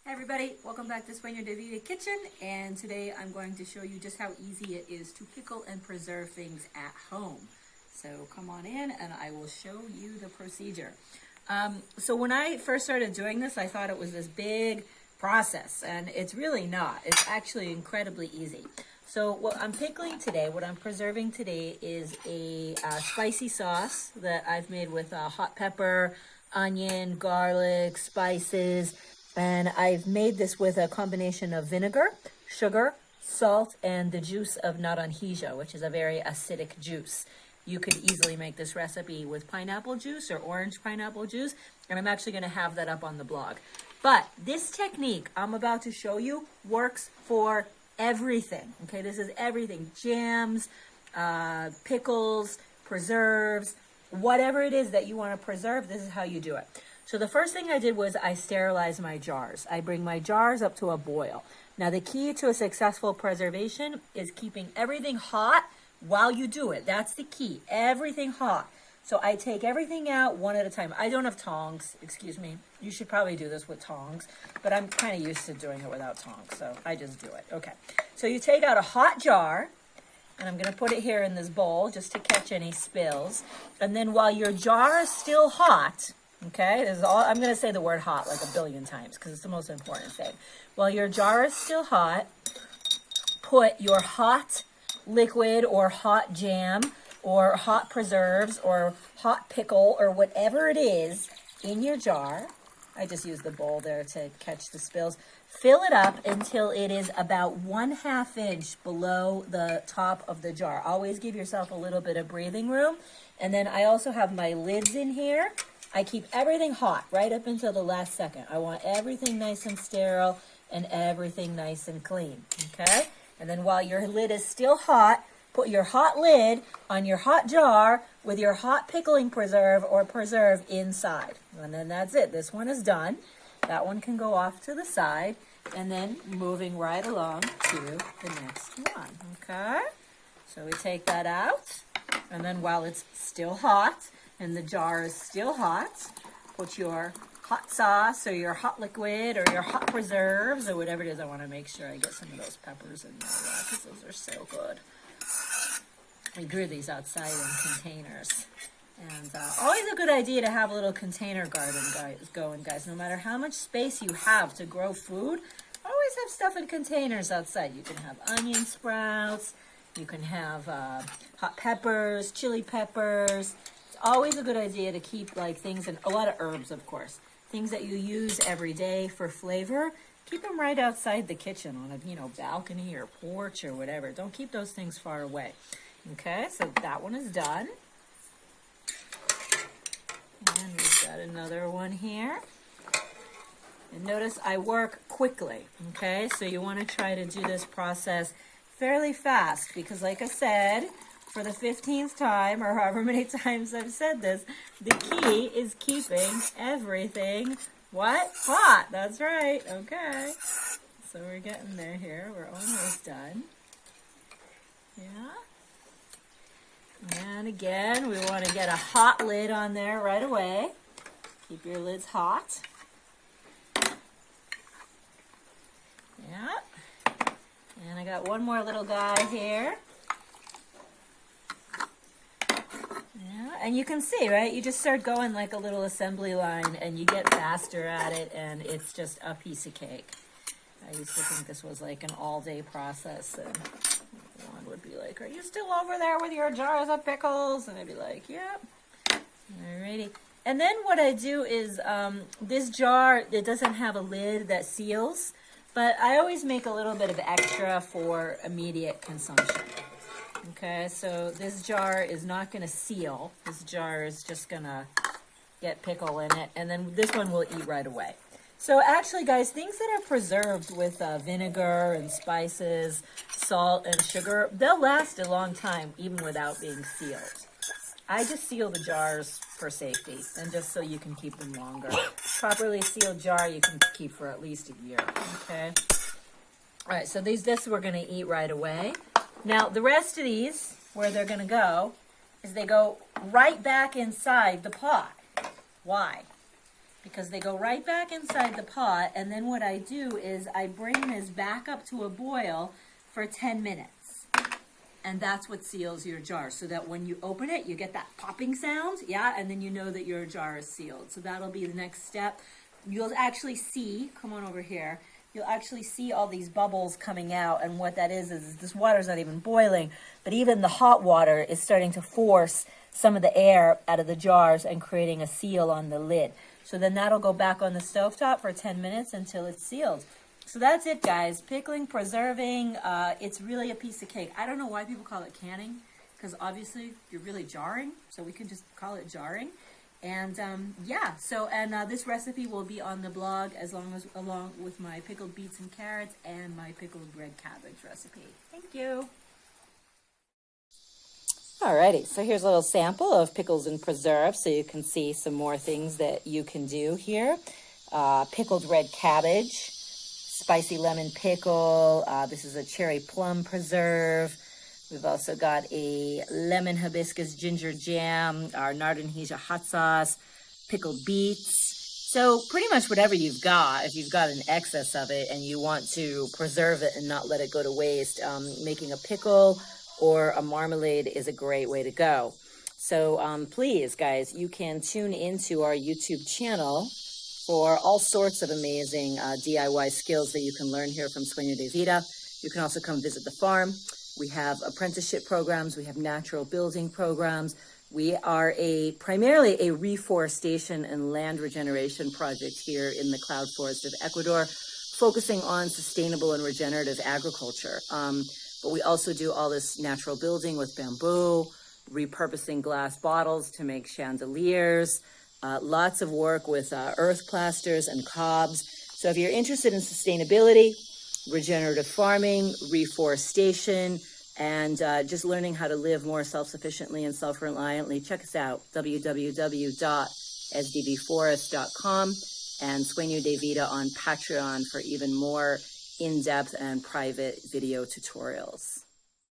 Hey everybody, welcome back to Sueño de Vida Kitchen, and today I'm going to show you just how easy it is to pickle and preserve things at home. So come on in and I will show you the procedure. So when I first started doing this, I thought it was this big process, and it's really not. It's actually incredibly easy. So what I'm pickling today, what I'm preserving today is a spicy sauce that I've made with hot pepper, onion, garlic, spices. And I've made this with a combination of vinegar, sugar, salt, and the juice of naranjilla, which is a very acidic juice. You could easily make this recipe with pineapple juice or orange pineapple juice, and I'm actually going to have that up on the blog. But this technique I'm about to show you works for everything. Okay, this is everything. Jams, pickles, preserves, whatever it is that you want to preserve, this is how you do it. So the first thing I did was I sterilized my jars. I bring my jars up to a boil. Now the key to a successful preservation is keeping everything hot while you do it. That's the key, everything hot. So I take everything out one at a time. I don't have tongs, excuse me. You should probably do this with tongs, but I'm kind of used to doing it without tongs, so I just do it. Okay, so you take out a hot jar, and I'm gonna put it here in this bowl just to catch any spills. And then while your jar is still hot, okay, this is all, I'm going to say the word hot like a billion times because it's the most important thing. While your jar is still hot, put your hot liquid or hot jam or hot preserves or hot pickle or whatever it is in your jar. I just use the bowl there to catch the spills. Fill it up until it is about 1/2 inch below the top of the jar. Always give yourself a little bit of breathing room. And then I also have my lids in here. I keep everything hot right up until the last second. I want everything nice and sterile and everything nice and clean, okay? And then while your lid is still hot, put your hot lid on your hot jar with your hot pickling preserve or preserve inside. And then that's it. This one is done. That one can go off to the side. And then moving right along to the next one, okay? So we take that out. And then while it's still hot, and the jar is still hot, put your hot sauce or your hot liquid or your hot preserves or whatever it is. I want to make sure I get some of those peppers in there because those are so good. We grew these outside in containers. And always a good idea to have a little container garden going, guys. No matter how much space you have to grow food, always have stuff in containers outside. You can have onion sprouts. You can have hot peppers, chili peppers. Always a good idea to keep like things, and a lot of herbs, of course, things that you use every day for flavor. Keep them right outside the kitchen on a balcony or porch or whatever. Don't keep those things far away. Okay, so that one is done. And we've got another one here. And notice I work quickly. Okay, so you want to try to do this process fairly fast because, like I said, for the 15th time, or however many times I've said this, the key is keeping everything, what? Hot. That's right. Okay. So we're getting there here. We're almost done. Yeah. And again, we want to get a hot lid on there right away. Keep your lids hot. Yeah. And I got one more little guy here. And you can see, right? You just start going like a little assembly line and you get faster at it and it's just a piece of cake. I used to think this was like an all-day process, and one would be like, are you still over there with your jars of pickles? And I'd be like, yep. Alrighty. And then what I do is this jar, it doesn't have a lid that seals, but I always make a little bit of extra for immediate consumption. Okay, so this jar is not going to seal. This jar is just going to get pickle in it, and then this one will eat right away. So actually, guys, things that are preserved with vinegar and spices, salt and sugar, they'll last a long time even without being sealed. I just seal the jars for safety and just so you can keep them longer. Properly sealed jar you can keep for at least a year, okay? All right, so this we're going to eat right away. Now, the rest of these, where they're going to go, is they go right back inside the pot. Why? because they go right back inside the pot. And then what I do is I bring this back up to a boil for 10 minutes. And that's what seals your jar, so that when you open it, you get that popping sound, yeah, and then you know that your jar is sealed. So that'll be the next step. You'll actually see, come on over here, you'll actually see all these bubbles coming out, and what that is this water's not even boiling, but even the hot water is starting to force some of the air out of the jars and creating a seal on the lid. So then that'll go back on the stovetop for 10 minutes until it's sealed. So that's it, guys. Pickling, preserving, it's really a piece of cake. I don't know why people call it canning, because obviously you're really jarring, so we can just call it jarring. And yeah, so this recipe will be on the blog along with my pickled beets and carrots and my pickled red cabbage recipe. Thank you. Alrighty, so here's a little sample of pickles and preserves, so you can see some more things that you can do here. Pickled red cabbage, spicy lemon pickle, this is a cherry plum preserve. We've also got a lemon hibiscus ginger jam, our Nardenhesia hot sauce, pickled beets. So pretty much whatever you've got, if you've got an excess of it and you want to preserve it and not let it go to waste, making a pickle or a marmalade is a great way to go. So please, guys, you can tune into our YouTube channel for all sorts of amazing DIY skills that you can learn here from Sueño de Vida. You can also come visit the farm. We have apprenticeship programs. We have natural building programs. We are primarily a reforestation and land regeneration project here in the cloud forest of Ecuador, focusing on sustainable and regenerative agriculture. But we also do all this natural building with bamboo, repurposing glass bottles to make chandeliers, lots of work with earth plasters and cobs. So if you're interested in sustainability, regenerative farming, reforestation, and just learning how to live more self-sufficiently and self-reliantly, check us out, www.sdbforest.com, and Sueño de Vida on Patreon for even more in-depth and private video tutorials.